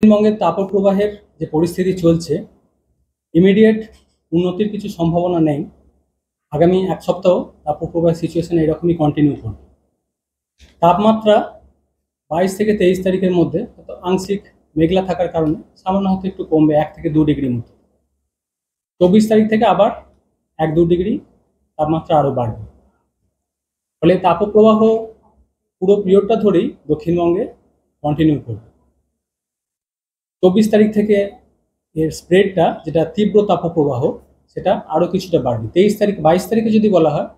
পশ্চিমবঙ্গের তাপপ্রবাহের যে পরিস্থিতি চলছে, ইমিডিয়েট উন্নতির কিছু সম্ভাবনা নেই। আগামী এক সপ্তাহ তাপপ্রবাহের সিচুয়েশন এরকমই কন্টিনিউ করবে। তাপমাত্রা 22 থেকে 23 তারিখের মধ্যে আংশিক মেঘলা থাকার কারণে সামান্য হয়তো একটু কমবে 1 থেকে 2 ডিগ্রির মতো। 24 তারিখ থেকে আবার 1-2 ডিগ্রি তাপমাত্রা আরও বাড়বে। ফলে তাপপ্রবাহ পুরো পিরিয়ডটা ধরেই দক্ষিণবঙ্গে কন্টিনিউ করবে। 24 তারিখ থেকে এর স্প্রেডটা, যেটা তীব্র তাপপ্রবাহ, সেটা আরও কিছুটা বাড়বে। 22 তারিখে যদি বলা হয়,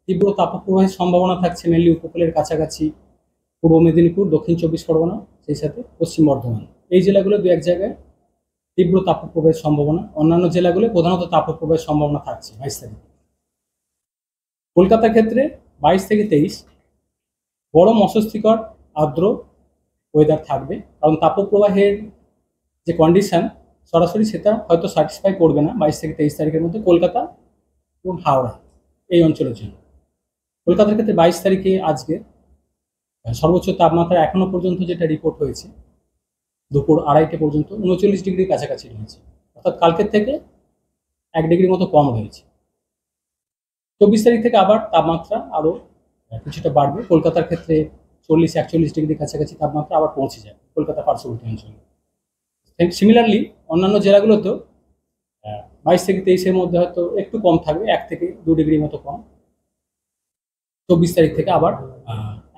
তীব্র তাপপ্রবাহের সম্ভাবনা থাকছে মেনলি উপকূলের কাছাকাছি পূর্ব মেদিনীপুর, দক্ষিণ 24 পরগনা, সেই সাথে পশ্চিম বর্ধমান। এই জেলাগুলো দু এক জায়গায় তীব্র তাপপ্রবাহের সম্ভাবনা। অন্যান্য জেলাগুলো প্রধানত তাপপ্রবাহের সম্ভাবনা থাকছে 22 তারিখে। কলকাতার ক্ষেত্রে 22 থেকে 23 গরম, অস্বস্তিকর, আর্দ্র ওয়েদার থাকবে, কারণ তাপপ্রবাহের যে কন্ডিশন সরাসরি সেটা হয়তো স্যাটিসফাই করবে না 22 থেকে 23 তারিখের মধ্যে কলকাতা এবং হাওড়া এই অঞ্চলের জন্য। কলকাতার ক্ষেত্রে 22 তারিখে আজকে সর্বোচ্চ তাপমাত্রা এখনো পর্যন্ত যেটা রিপোর্ট হয়েছে দুপুর 2:30 পর্যন্ত 39 ডিগ্রির কাছাকাছি রয়েছে, অর্থাৎ কালকের থেকে 1 ডিগ্রি মতো কম রয়েছে। 24 তারিখ থেকে আবার তাপমাত্রা আরও কিছুটা বাড়বে। কলকাতার ক্ষেত্রে 40-41 ডিগ্রির কাছাকাছি তাপমাত্রা আবার পৌঁছে যাবে কলকাতা পার্শ্ববর্তী অঞ্চলে। সিমিলারলি অন্যান্য জেলাগুলোতেও 22 থেকে 23-এর মধ্যে হয়তো একটু কম থাকবে, 1 থেকে 2 ডিগ্রি মতো কম। 24 তারিখ থেকে আবার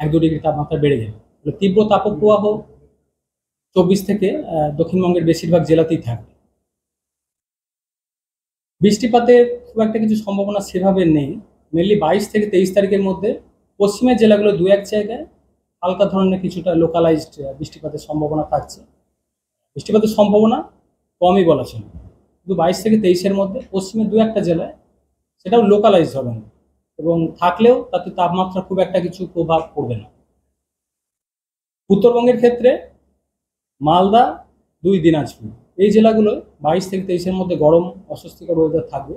1-2 ডিগ্রি তাপমাত্রা বেড়ে যাবে। তীব্র তাপপ্রবাহ 24 থেকে দক্ষিণবঙ্গের বেশিরভাগ জেলাতেই থাকবে। বৃষ্টিপাতের খুব একটা কিছু সম্ভাবনা সেভাবে নেই। মেনলি 22 থেকে 23 তারিখের মধ্যে পশ্চিমের জেলাগুলো দু এক জায়গায় হালকা ধরনের কিছুটা লোকালাইজড বৃষ্টিপাতের সম্ভাবনা থাকছে। বৃষ্টিপাতের সম্ভাবনা কমই বলা ছিল, কিন্তু 22 থেকে 23-এর মধ্যে পশ্চিমের দু একটা জেলায় সেটাও লোকালাইজ হবে না, এবং থাকলেও তাতে তাপমাত্রা খুব একটা কিছু প্রভাব পড়বে না। উত্তরবঙ্গের ক্ষেত্রে মালদা, 2 দিনাজপুর এই জেলাগুলো 22 থেকে 23-এর মধ্যে গরম, অস্বস্তিকর ওয়েদার থাকবে।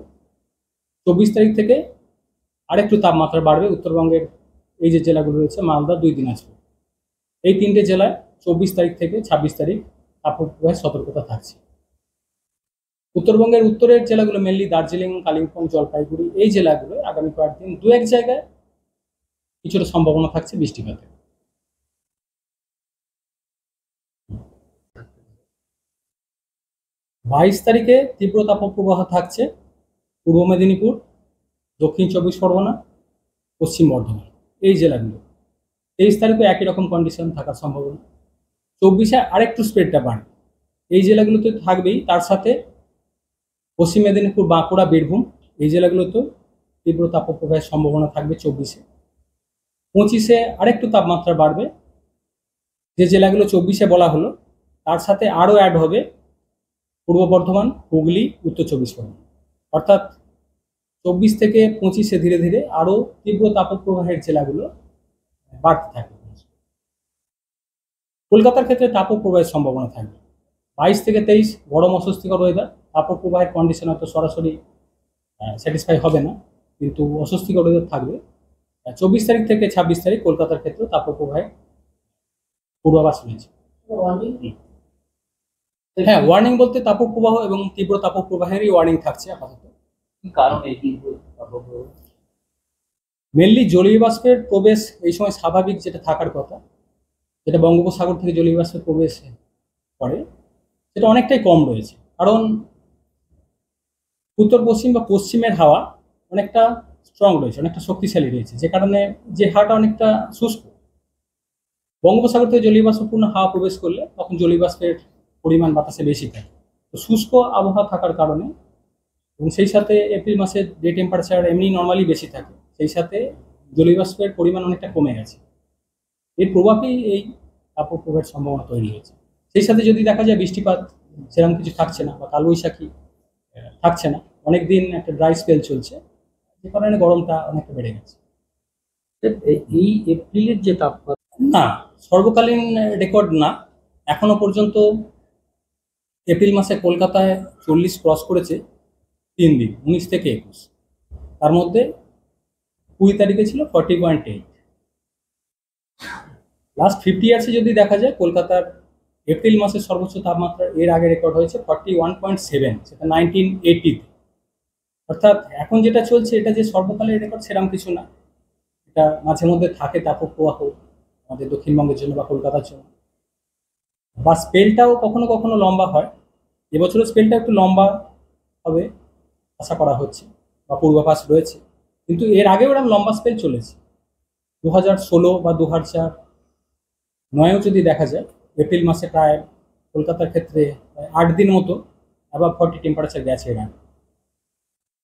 24 তারিখ থেকে আরেকটু তাপমাত্রা বাড়বে উত্তরবঙ্গের এই যে জেলাগুলো রয়েছে মালদা, 2 দিনাজপুর এই 3টে জেলায় 24 তারিখ থেকে 26 তারিখ তাপপ্রবাহের সতর্কতা থাকছে। উত্তরবঙ্গের উত্তরের জেলাগুলো মেনলি দার্জিলিং, কালিম্পং, জলপাইগুড়ি এই জেলাগুলো আগামী কয়েকদিন দু এক জায়গায় কিছুটা সম্ভাবনা থাকছে বৃষ্টিপাতের। 22 তারিখে তীব্র তাপপ্রবাহ থাকছে পূর্ব মেদিনীপুর, দক্ষিণ 24 পরগনা, পশ্চিম বর্ধমান এই জেলাগুলো। 23 তারিখে একই রকম কন্ডিশন থাকার সম্ভাবনা। 24-এ আরেকটু স্প্রেডটা বাড়বে, এই জেলাগুলোতে থাকবেই, তার সাথে পশ্চিম মেদিনীপুর, বাঁকুড়া, বীরভূম এই জেলাগুলোতেও তীব্র তাপপ্রবাহের সম্ভাবনা থাকবে 24-এ। 25-এ আরেকটু তাপমাত্রা বাড়বে, যে জেলাগুলো 24-এ বলা হলো তার সাথে আরও অ্যাড হবে পূর্ব বর্ধমান, হুগলি, উত্তর 24 পরগনা, অর্থাৎ 24 থেকে 25-এ ধীরে ধীরে আরও তীব্র তাপপ্রবাহের জেলাগুলো বাড়তে থাকবে। কলকাতার ক্ষেত্রে তাপপ্রবাহের সম্ভাবনা থাকবে 22 থেকে 23 গরম, অস্বস্তিকর ওয়েদার। তাপপ্রবাহের কন্ডিশন হয়তো সরাসরি স্যাটিসফাই হবে না, কিন্তু অস্বস্তিকর ওয়েদার থাকবে। 24 তারিখ থেকে 26 তারিখ কলকাতার ক্ষেত্রে তাপপ্রবাহের পূর্বাভাস রয়েছে। হ্যাঁ, ওয়ার্নিং বলতে তাপপ্রবাহ এবং তীব্র তাপপ্রবাহেরই ওয়ার্নিং থাকছে আপাতত। মেনলি জলীয় বাষ্পের প্রবেশ এই সময় স্বাভাবিক যেটা থাকার কথা, যেটা বঙ্গোপসাগর থেকে জলীয় বাষ্পের প্রবেশ করে, সেটা অনেকটাই কম রয়েছে। কারণ উত্তর পশ্চিম বা পশ্চিমের হাওয়া অনেকটা স্ট্রং রয়েছে, অনেকটা শক্তিশালী রয়েছে, যে কারণে যে হাওয়াটা অনেকটা শুষ্ক। বঙ্গোপসাগর থেকে জলীয় বাষ্পপূর্ণ হাওয়া প্রবেশ করলে তখন জলীয় বাষ্পের পরিমাণ বাতাসে বেশি থাকে। তো শুষ্ক আবহাওয়া থাকার কারণে, এবং সেই সাথে এপ্রিল মাসের যে টেম্পারেচার এমনি নর্মালি বেশি থাকে, সেই সাথে জলীয় বাষ্পের পরিমাণ অনেকটা কমে গেছে। এর প্রভাবেই এই তাপপ্রবাহের সম্ভাবনা তৈরি হয়েছে। সেই সাথে যদি দেখা যায় বৃষ্টিপাত সেরকম কিছু থাকছে না, বা কালবৈশাখী থাকছে না, অনেকদিন একটা ড্রাই স্পেল চলছে, যে কারণে গরমটা অনেকটা বেড়ে গেছে। এই এপ্রিলের যে তাপমাত্রা, না সর্বকালীন রেকর্ড না, এখনো পর্যন্ত এপ্রিল মাসে কলকাতায় 40 ক্রস করেছে 3 দিন, 19 থেকে 21। তার মধ্যে 20 তারিখে ছিল 40.8। লাস্ট 50 ইয়ার্সে যদি দেখা যায় কলকাতার এপ্রিল মাসের সর্বোচ্চ তাপমাত্রা এর আগে রেকর্ড হয়েছে 41.7, সেটা 1980। অর্থাৎ এখন যেটা চলছে এটা যে সর্বকালের রেকর্ড সেরকম কিছু না, এটা মাঝে মধ্যে থাকে তাপপ্রবাহ আমাদের দক্ষিণবঙ্গের জন্য বা কলকাতার জন্য, বা স্পেলটাও কখনো কখনো লম্বা হয়। এবছরের স্পেলটা একটু লম্বা হবে আশা করা হচ্ছে বা পূর্বাভাস রয়েছে, কিন্তু এর আগেও এরকম লম্বা স্পেল চলেছে। 2016 বা 2009-এও যদি দেখা যায়, এপ্রিল মাসে প্রায় কলকাতার ক্ষেত্রে প্রায় 8 দিন মতো অ্যাবাভ 40 টেম্পারেচার গেছে এর আগে।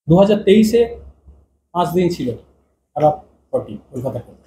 2023-এ 5 দিন ছিল অ্যাবাভ 40 কলকাতার ক্ষেত্রে।